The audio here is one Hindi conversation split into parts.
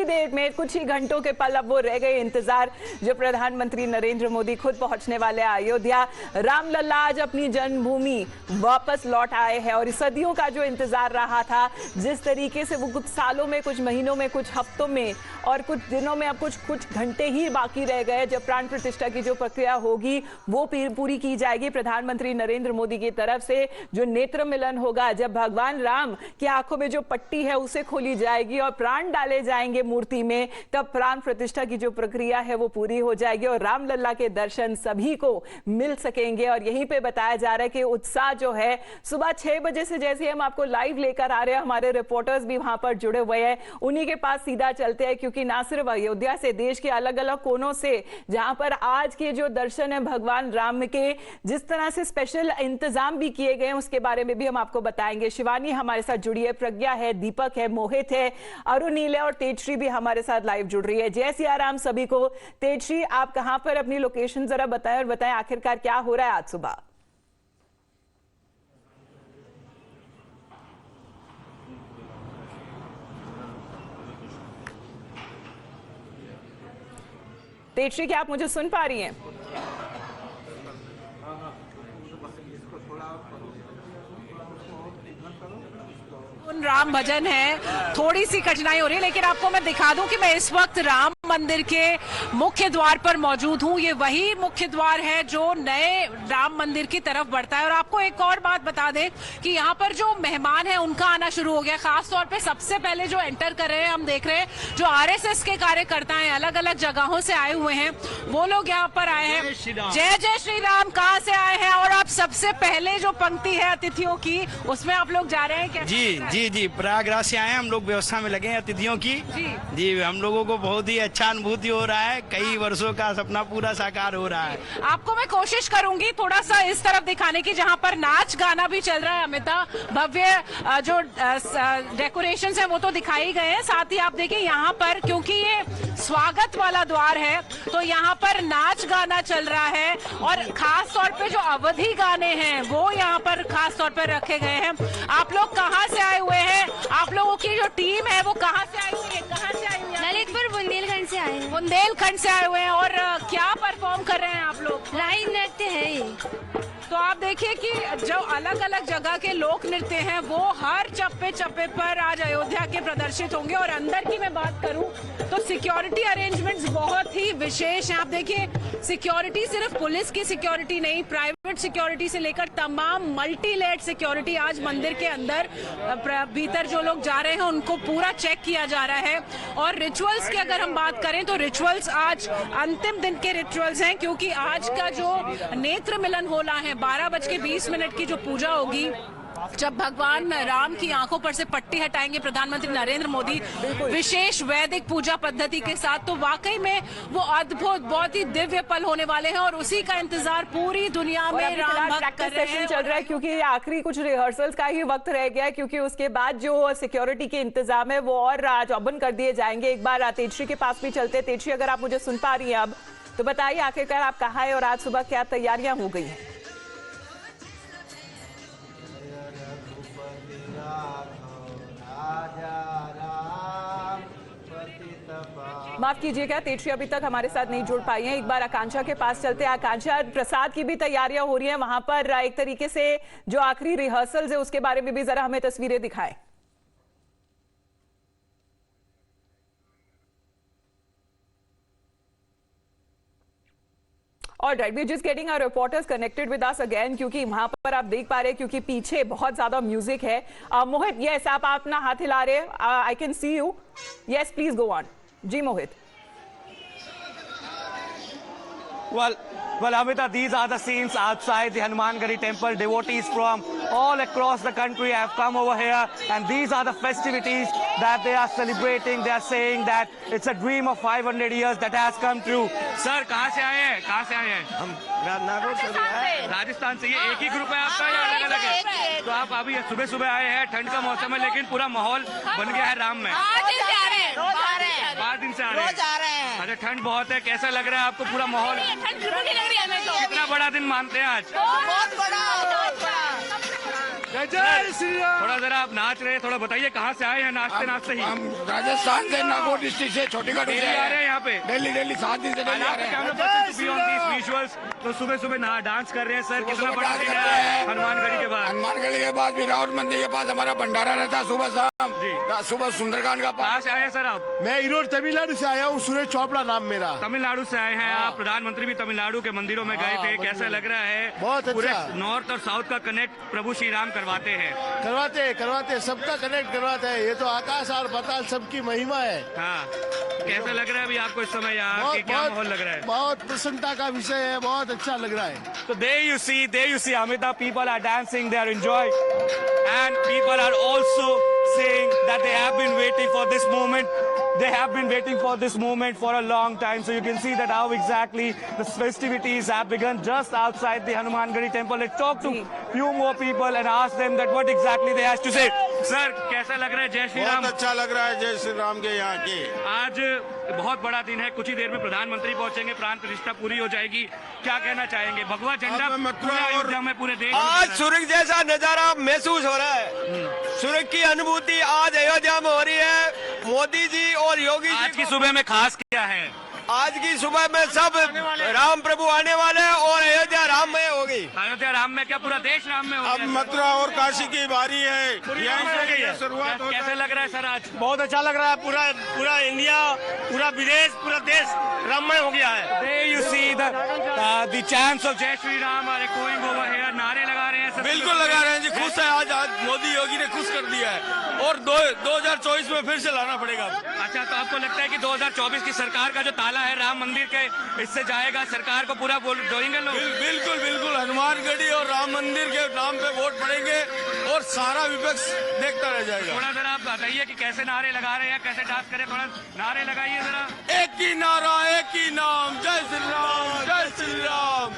ही देर में, कुछ ही घंटों के पल अब वो रह गए इंतजार जो प्रधानमंत्री नरेंद्र मोदी खुद पहुंचने वाले अयोध्या। रामलला आज अपनी जन्मभूमि वापस लौट आए हैं और सदियों का जो इंतजार रहा था, जिस तरीके से वो कुछ सालों में, कुछ महीनों में, कुछ हफ्तों में और कुछ दिनों में, अब कुछ घंटे ही बाकी रह गए जब प्राण प्रतिष्ठा की जो प्रक्रिया होगी वो पूरी की जाएगी। प्रधानमंत्री नरेंद्र मोदी की तरफ से जो नेत्र मिलन होगा, जब भगवान राम की आंखों में जो पट्टी है उसे खोली जाएगी और प्राण डाले जाएंगे मूर्ति में, तब प्राण प्रतिष्ठा की जो प्रक्रिया है वो पूरी हो जाएगी और रामलला के दर्शन सभी को मिल सकेंगे। और यहीं पे बताया जा रहा है कि उत्साह जो है सुबह 6 बजे से, जैसे हम आपको लाइव लेकर आ रहे हैं, हमारे रिपोर्टर्स भी वहां पर जुड़े हुए हैं, उन्हीं के पास सीधा चलते हैं, क्योंकि ना सिर्फ अयोध्या से, देश के अलग अलग कोनों से जहां पर आज के जो दर्शन है भगवान राम के, जिस तरह से स्पेशल इंतजाम भी किए गए हैं उसके बारे में भी हम आपको बताएंगे। शिवानी हमारे साथ जुड़ी है, प्रज्ञा है, दीपक है, मोहित है, अरुणील है और तेजश्री भी हमारे साथ लाइव जुड़ रही है। जय सिया राम सभी को। तेजश्री, आप कहां पर, अपनी लोकेशन जरा बताएं और बताएं आखिरकार क्या हो रहा है आज सुबह। तेजश्री, क्या आप मुझे सुन पा रही हैं? राम भजन है, थोड़ी सी कठिनाई हो रही है, लेकिन आपको मैं दिखा दूं कि मैं इस वक्त राम मंदिर के मुख्य द्वार पर मौजूद हूं। ये वही मुख्य द्वार है जो नए राम मंदिर की तरफ बढ़ता है। और आपको एक और बात बता दें कि यहाँ पर जो मेहमान हैं उनका आना शुरू हो गया। खास तौर पे सबसे पहले जो एंटर कर रहे हैं, हम देख रहे हैं जो आरएसएस के कार्यकर्ता हैं, अलग अलग जगहों से आए हुए हैं, वो लोग यहाँ पर आए हैं। जय जय श्री राम, कहाँ से आए हैं? और आप सबसे पहले जो पंक्ति है अतिथियों की, उसमें आप लोग जा रहे हैं क्या? जी, प्रयागराज से आए हैं हम लोग, व्यवस्था में लगे हैं अतिथियों की। जी, हम लोगों को बहुत ही अच्छा अनुभूति हो रहा है, कई वर्षों का सपना पूरा साकार हो रहा है। आपको मैं कोशिश करूंगी थोड़ा सा इस तरफ दिखाने की, जहां पर नाच गाना भी चल रहा है। अमिता, भव्य जो डेकोरेशंस है वो तो दिखाई गए हैं, साथ ही आप देखिए यहाँ पर, क्योंकि ये स्वागत वाला द्वार है, तो यहाँ पर नाच गाना चल रहा है और खास तौर पे जो अवधी गाने हैं वो यहाँ पर खास तौर पर रखे गए हैं। आप लोग कहाँ से आए हुए हैं? आप लोगों की जो टीम है वो कहाँ से आई हुई है? कहाँ से आई हुई है? ललितपुर बुंदेलखंड से आए हैं। बुंदेलखंड से आए हुए हैं। और क्या परफॉर्म कर रहे हैं आप लोग? लाइन नृत्य है ये। तो आप देखिए कि जो अलग अलग जगह के लोक नृत्य हैं वो हर चप्पे चप्पे पर आज अयोध्या के प्रदर्शित होंगे। और अंदर की मैं बात करूं तो सिक्योरिटी अरेंजमेंट्स बहुत ही विशेष हैं। आप देखिए, सिक्योरिटी सिर्फ पुलिस की सिक्योरिटी नहीं, प्राइवेट सिक्योरिटी से लेकर तमाम मल्टी लेयर्ड सिक्योरिटी आज मंदिर के अंदर भीतर जो लोग जा रहे हैं उनको पूरा चेक किया जा रहा है। और रिचुअल्स की अगर हम बात करें तो रिचुअल्स आज अंतिम दिन के रिचुअल्स हैं, क्योंकि आज का जो नेत्र मिलन होना है 12:20 की जो पूजा होगी, जब भगवान राम की आंखों पर से पट्टी हटाएंगे प्रधानमंत्री नरेंद्र मोदी विशेष वैदिक पूजा पद्धति के साथ, तो वाकई में वो अद्भुत, बहुत ही दिव्य पल होने वाले हैं। और उसी का इंतजार पूरी दुनिया में राम भक्त कर रहे हैं। चल रहा है क्योंकि आखिरी कुछ रिहर्सल्स का ही वक्त रह गया है, क्योंकि उसके बाद जो सिक्योरिटी के इंतजाम है वो और चौबंद कर दिए जाएंगे। एक बार तेजश्री के पास भी चलते। तेजश्री, अगर आप मुझे सुन पा रही हैं अब, तो बताइए आखिरकार आप कहाँ हैं और आज सुबह क्या तैयारियां हो गई हैं? माफ कीजिएगा, तेजश्री अभी तक हमारे साथ नहीं जुड़ पाई हैं। एक बार आकांक्षा के पास चलते हैं। आकांक्षा, प्रसाद की भी तैयारियां हो रही हैं वहां पर, एक तरीके से जो आखिरी रिहर्सल्स है उसके बारे में भी जरा हमें तस्वीरें दिखाएं। Alright, we're just getting our reporters connected with us again, क्योंकि वहां पर आप देख पा रहे हैं क्योंकि पीछे बहुत ज्यादा म्यूजिक है। मोहित, यस, आप अपना हाथ हिला रहे हैं, I can see you. Yes, please go on. जी Mohit. Well, Amita, these are the scenes outside the Hanumangadi temple. Devotees from all across the country have come over here, and these are the festivities that they are celebrating. They are saying that it's a dream of 500 years that has come true. Sir, कहाँ से आए हैं? कहाँ से आए हैं? हम नागौर से हैं। राजस्थान से। ये एक ही ग्रुप है आपका या अलग अलग है? तो आप अभी सुबह सुबह आए हैं, ठंड का मौसम है, लेकिन पूरा माहौल बन गया है राम में। 5 दिन से आ रहे हैं। 5 दिन से आ रहे हैं। अच्छा, ठंड बहुत है, कैसा लग रहा है आपको पूरा माहौल? ठंड बिल्कुल नहीं लग रही हमें तो। कितना बड़ा दिन मानते हैं आज? बहुत बड़ा। जय श्री राम। थोड़ा जरा आप नाच रहे हैं, थोड़ा बताइए कहाँ से आए हैं नाचते नाचते ही? हम राजस्थान से, नागौर डिस्ट्रिक्ट से, छोटी गढ़ से आ रहे हैं यहाँ पे। डेली 7 दिन से डेली आ रहे हैं। विजुअल्स तो सुबह सुबह डांस कर रहे हैं सर, कितना बड़ा दिन है हनुमानगढ़ी के बाद। हनुमानगढ़ी के बाद भी रावत मंदिर के पास हमारा भंडारा रहता है सुबह शाम। सुबह सुंदरकांड का कहाँ से आए हैं सर आप? मैं ईरोड तमिलनाडु से आया हूँ, सुरेश चोपड़ा नाम मेरा। तमिलनाडु से आए हैं आप। प्रधानमंत्री भी तमिलनाडु के मंदिरों में गए थे, कैसा लग रहा है? बहुत पूरे अच्छा। नॉर्थ और साउथ का कनेक्ट प्रभु श्री राम करवाते हैं। करवाते सबका कनेक्ट करवाते हैं। ये तो आकाश और पाताल सबकी महिमा है। हाँ, कैसा लग रहा है अभी आपको इस समय यहाँ? क्या माहौल लग रहा है? बहुत प्रसन्नता का विषय है, बहुत अच्छा लग रहा है। So there you see Amita, people are dancing, they are enjoying, and people are also saying that they have been waiting for this moment. They have been waiting for this moment for a long time. So you can see that how exactly the festivities have begun just outside the Hanumangarhi temple. Let's talk to few more people and ask them that what exactly they have to say. Sir, कैसा लग रहा है? जय श्री राम। बहुत अच्छा लग रहा है जय श्री राम के यहाँ के। आज बहुत बड़ा दिन है, कुछ ही देर में प्रधानमंत्री पहुंचेंगे, प्राण प्रतिष्ठा पूरी हो जाएगी। क्या कहना चाहेंगे? भगवा झंडा पूरे अयोध्या में, पूरे देश आज सूर्य जैसा नजारा महसूस हो रहा है। सूर्य की अनुभूति आज अयोध्या में हो रही है। मोदी जी और योगी जी आज की सुबह में खास क्या है? आज की सुबह में सब राम प्रभु आने वाले हैं और अयोध्या राममय होगी। अयोध्या राम में क्या पूरा देश राम में हो अब गया? मथुरा और काशी की बारी है। यहीं से गई है। शुरुआत हो कैसे लग रहा है सर आज? बहुत अच्छा लग रहा है। पूरा इंडिया, पूरा विदेश, पूरा देश राममय हो गया है। There you see the chants of जय Shri Ram are echoing over here. नारे लगा रहे हैं सब। बिल्कुल लगा रहे हैं जी, खुश है। आज मोदी योगी ने खुश कर दिया है और 2024 में फिर से लाना पड़ेगा। अच्छा, तो आपको लगता है कि 2024 की सरकार का जो ताला है राम मंदिर के, इससे जाएगा? सरकार को पूरा जोड़ेंगे लोग? बिल्कुल हनुमानगढ़ी और राम मंदिर के नाम पे वोट पड़ेंगे और सारा विपक्ष देखता रह जाएगा। थोड़ा जरा आप बताइए कि कैसे नारे लगा रहे हैं, कैसे डांस करें? थोड़ा नारे लगाइए जरा। एक ही नारा, एक ही नाम, जय श्री राम, जय Shri Ram.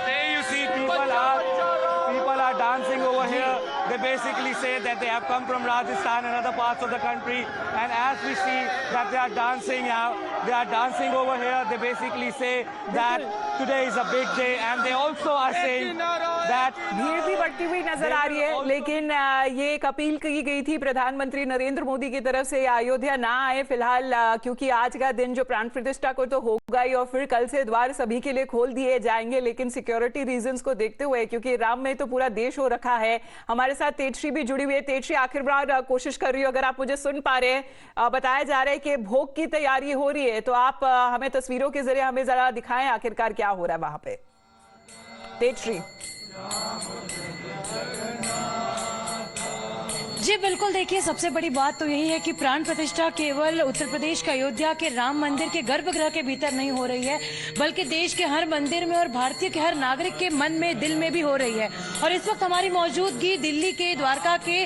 There you see people are dancing over here. They basically say that they have come from Rajasthan and other parts of the country, and as we see that they are dancing over here, they basically say that today is a big day, and they also are saying that भीड़ भी बढ़ती हुई नजर आ रही है, लेकिन ये एक अपील की गई थी प्रधानमंत्री नरेंद्र मोदी की तरफ से अयोध्या ना आए फिलहाल, क्योंकि आज का दिन जो प्राण प्रतिष्ठा को तो होगा ही और फिर कल से द्वार सभी के लिए खोल दिए जाएंगे, लेकिन सिक्योरिटी रीजंस को देखते हुए, क्योंकि राम में तो पूरा देश हो रखा है। हमारे साथ तेजश्री भी जुड़ी हुई है। तेजश्री, आखिर बार कोशिश कर रही हो, अगर आप मुझे सुन पा रहे हैं, बताया जा रहा है कि भोग की तैयारी हो रही है, तो आप हमें तस्वीरों के जरिए हमें जरा दिखाएं आखिरकार क्या हो रहा है वहां पे। तेजश्री। जी बिल्कुल, देखिए सबसे बड़ी बात तो यही है कि प्राण प्रतिष्ठा केवल उत्तर प्रदेश के अयोध्या के राम मंदिर के गर्भगृह के भीतर नहीं हो रही है, बल्कि देश के हर मंदिर में और भारतीय के हर नागरिक के मन में, दिल में भी हो रही है। और इस वक्त हमारी मौजूदगी दिल्ली के द्वारका के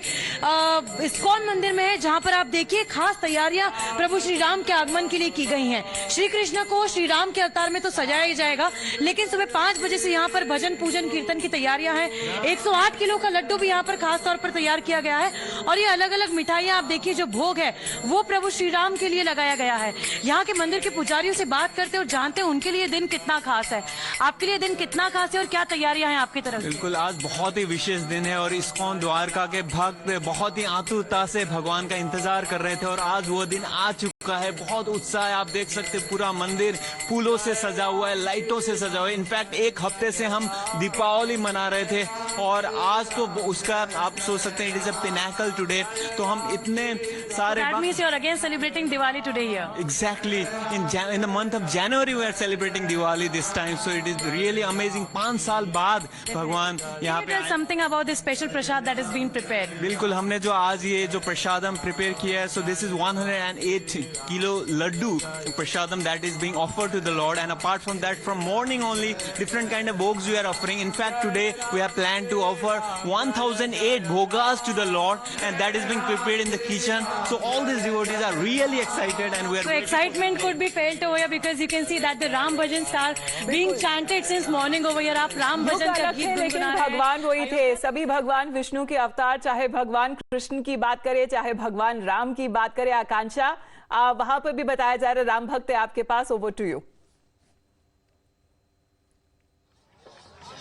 इस्कॉन मंदिर में है, जहां पर आप देखिए खास तैयारियां प्रभु श्री राम के आगमन के लिए की गई हैं। श्री कृष्ण को श्री राम के अवतार में तो सजाया ही जाएगा, लेकिन सुबह 5 बजे से यहाँ पर भजन पूजन कीर्तन की तैयारियां हैं। 108 किलो का लड्डू भी यहाँ पर खास तौर पर तैयार किया गया है, और ये अलग अलग मिठाइयां आप देखिए, जो भोग है वो प्रभु श्री राम के लिए लगाया गया है। यहाँ के मंदिर के पुजारियों से बात करते हैं और जानते हैं उनके लिए दिन कितना खास है। आपके लिए दिन कितना खास है और क्या तैयारियां हैं आपकी तरफ? बिल्कुल, आज बहुत ही विशेष दिन है और इस्कॉन द्वारका के भक्त बहुत ही आतुरता से भगवान का इंतजार कर रहे थे और आज वो दिन आ चुका है। बहुत उत्साह है, आप देख सकते हैं पूरा मंदिर फूलों से सजा हुआ है, लाइटों से सजा हुआ है। इनफैक्ट एक हफ्ते से हम दीपावली मना रहे थे और आज तो उसका आप सोच सकते हैं, it is a Pinnacle today. तो हम इतने सारे That means you're again celebrating Diwali today here. Exactly. In the month of January we are celebrating Diwali this time, so it is really amazing. 5 साल बाद भगवान यहाँ पे Tell us something about this special prasad that is being prepared. बिल्कुल, हमने जो आज ये जो प्रसादम प्रिपेयर किया है, so this is 108 kilo laddu prasadam that is being offered to the Lord, and apart from that, from morning only different kind of bhogs we are offering. In fact, today we have planned to offer 1008 bhogas to the Lord, and that is being prepared in the kitchen. So all these devotees are really excited, and we are So excitement could be felt over here because you can see that the Ram bhajans are being chanted since morning over here. आप राम भजन का गीत लेकिन गुनगुना रहे हैं। भगवान वही थे, सभी भगवान विष्णु के अवतार, चाहे भगवान कृष्ण की बात करें, चाहे भगवान राम की बात करें। आकांक्षा, वहां पर भी बताया जा रहा है राम भक्त है आपके पास, over to you.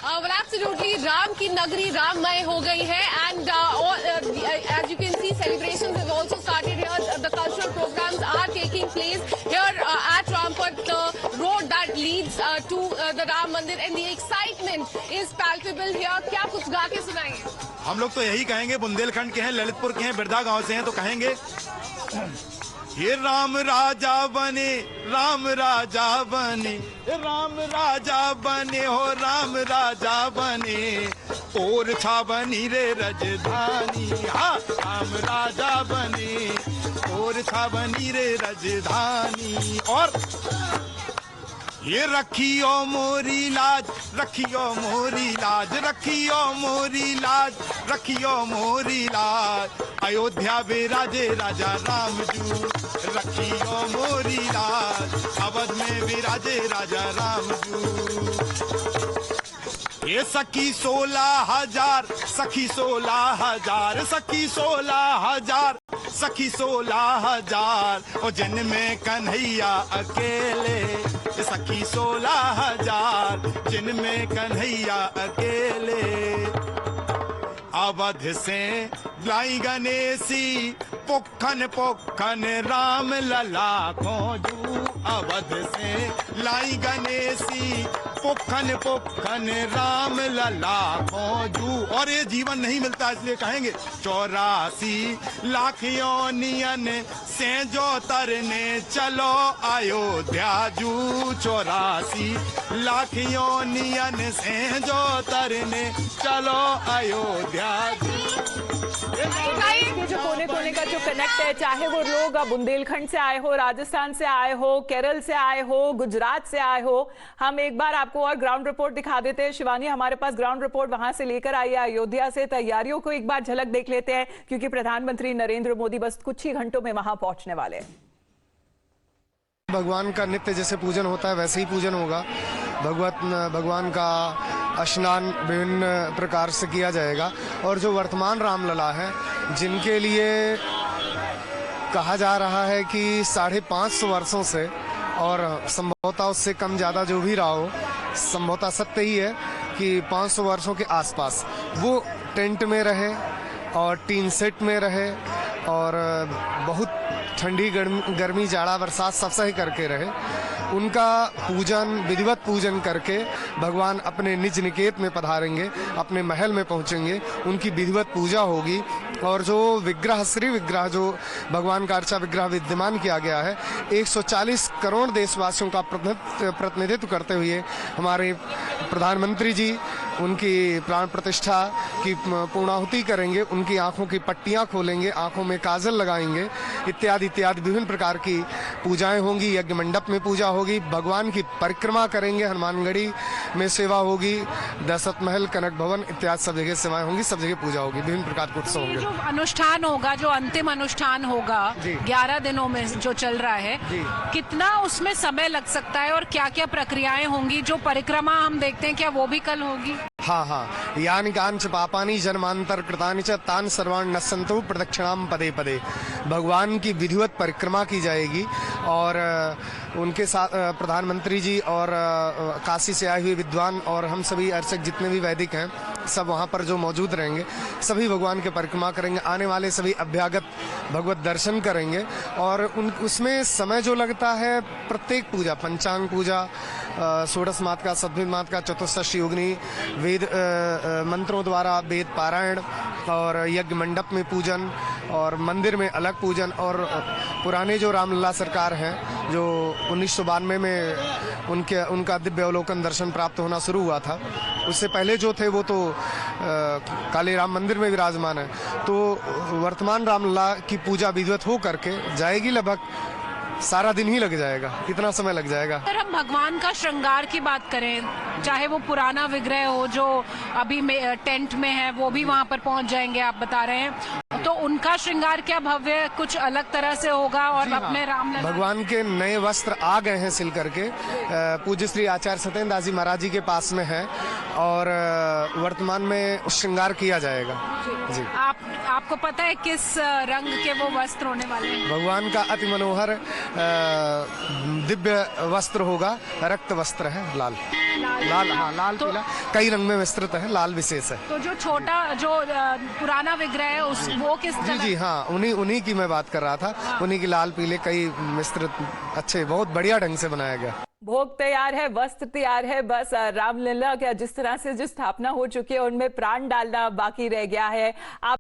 Well, absolutely, Ram की नगरी राममय हो गई है and as you can see, celebrations have also started here. The cultural programs are taking place here at Rampur, the road that leads to the Ram Mandir, and the excitement is palpable here. क्या कुछ गा के सुनाएंगे? हम लोग तो यही कहेंगे, बुंदेलखंड के हैं, ललितपुर के हैं, बिरधा गांव से हैं, तो कहेंगे ये राम राजा बने, राम राजा बने, राम राजा बने हो, राम राजा बने, और छा बनी रे राजधानी, हाँ राम राजा बने, और छा बनी रे राजधानी। और ये रखियो मोरी लाज, रखियो मोरी लाज, रखियो मोरी लाज, रखियो मोरी लाज, अयोध्या विराजे राजा रामजू, रखियो मोरी लाज, अवध में विराजे राजा रामजू। ये सखी 16,000, सखी 16,000, सखी 16,000, सखी 16,000, और जिनमें कन्हैया अकेले, सखी 16,000, जिनमें कन्हैया अकेले। अवध से लाई गणेशी, पोखन पोखन राम लला खोजू, अवध से लाई गणेशी, पोखन पोखन राम लला खोजू। और ये जीवन नहीं मिलता, इसलिए कहेंगे 84 लाख योनियन से जो तरने चलो अयोध्या जू, 84 लाख योनियन से जो तरने चलो अयोध्या जू। ये जो कोने कोने का जो कनेक्ट है, चाहे वो लोग बुंदेलखंड से आए हो, राजस्थान से आए हो, केरल से आए हो, गुजरात से आए हो, हम एक बार आपको और ग्राउंड रिपोर्ट दिखा देते हैं। शिवानी हमारे पास ग्राउंड रिपोर्ट वहां से लेकर आई है, अयोध्या से। तैयारियों को एक बार झलक देख लेते हैं, क्योंकि प्रधानमंत्री नरेंद्र मोदी बस कुछ ही घंटों में वहां पहुंचने वाले हैं। भगवान का नित्य जैसे पूजन होता है वैसे ही पूजन होगा। भगवान का स्नान विभिन्न प्रकार से किया जाएगा। और जो वर्तमान रामलला है, जिनके लिए कहा जा रहा है कि 550 वर्षों से, और संभवतः उससे कम ज़्यादा जो भी रहा हो, संभवतः सत्य ही है कि 500 वर्षों के आसपास वो टेंट में रहे और टीन सेट में रहे और बहुत ठंडी गर्मी जाड़ा बरसात सब सही करके रहे। उनका पूजन, विधिवत पूजन करके भगवान अपने निज निकेत में पधारेंगे, अपने महल में पहुंचेंगे, उनकी विधिवत पूजा होगी। और जो विग्रह, श्री विग्रह जो भगवान का अर्चा विग्रह विद्यमान किया गया है, 140 करोड़ देशवासियों का प्रतिनिधित्व करते हुए हमारे प्रधानमंत्री जी उनकी प्राण प्रतिष्ठा की पूर्णाहुति करेंगे, उनकी आंखों की पट्टियां खोलेंगे, आंखों में काजल लगाएंगे, इत्यादि इत्यादि विभिन्न प्रकार की पूजाएं होंगी। यज्ञ मंडप में पूजा होगी, भगवान की परिक्रमा करेंगे, हनुमानगढ़ी में सेवा होगी, दशरथ महल, कनक भवन इत्यादि सब जगह सेवाएं होंगी, सब जगह पूजा होगी, विभिन्न प्रकार के उत्सव होंगे। जो अनुष्ठान होगा, जो अंतिम अनुष्ठान होगा 11 दिनों में जो चल रहा है, कितना उसमें समय लग सकता है और क्या क्या प्रक्रियाएं होंगी? जो परिक्रमा हम देखते हैं, क्या वो भी कल होगी? हाँ, यानि कांच पापानि जन्मांतर कृतानि च तान सर्वान् नश्यन्तु प्रदक्षिणाम पदे पदे। भगवान की विधिवत परिक्रमा की जाएगी और उनके साथ प्रधानमंत्री जी और काशी से आए हुए विद्वान और हम सभी अर्चक जितने भी वैदिक हैं, सब वहाँ पर जो मौजूद रहेंगे, सभी भगवान की परिक्रमा करेंगे। आने वाले सभी अभ्यागत भगवत दर्शन करेंगे और उसमें समय जो लगता है, प्रत्येक पूजा, पंचांग पूजा, षोडश मात का, सद्भिद मात का, चतुर्दशी योगिनी, वेद मंत्रों द्वारा वेद पारायण और यज्ञ मंडप में पूजन और मंदिर में अलग पूजन। और पुराने जो रामलला सरकार हैं, जो 1992 में उनका दिव्य अवलोकन दर्शन प्राप्त होना शुरू हुआ था, उससे पहले जो थे वो तो काली राम मंदिर में विराजमान है। तो वर्तमान रामलला की पूजा विधिवत हो करके जाएगी, लगभग सारा दिन ही लग जाएगा, इतना समय लग जाएगा। अगर हम भगवान का श्रृंगार की बात करें, चाहे वो पुराना विग्रह हो जो अभी टेंट में है, वो भी वहाँ पर पहुँच जाएंगे आप बता रहे हैं, तो उनका श्रृंगार क्या भव्य कुछ अलग तरह से होगा? और अपने रामलला भगवान के नए वस्त्र आ गए हैं सिल करके, पूज्य श्री आचार्य सत्येंद्र दास जी महाराज जी के पास में है और वर्तमान में श्रृंगार किया जाएगा। जी, आपको पता है किस रंग के वो वस्त्र होने वाले हैं? भगवान का अति मनोहर दिव्य वस्त्र होगा, रक्त वस्त्र है, लाल। लाल, हाँ लाल पीला कई रंग में विस्तृत है, लाल विशेष है। तो जो छोटा जो पुराना विग्रह है वो किस जी तरह? जी हाँ, उन्हीं की मैं बात कर रहा था, उन्हीं की लाल पीले कई विस्तृत अच्छे बहुत बढ़िया ढंग से बनाया गया। भोग तैयार है, वस्त्र तैयार है, बस रामलला का जिस तरह से जो स्थापना हो चुकी है उनमें प्राण डालना बाकी रह गया है। आप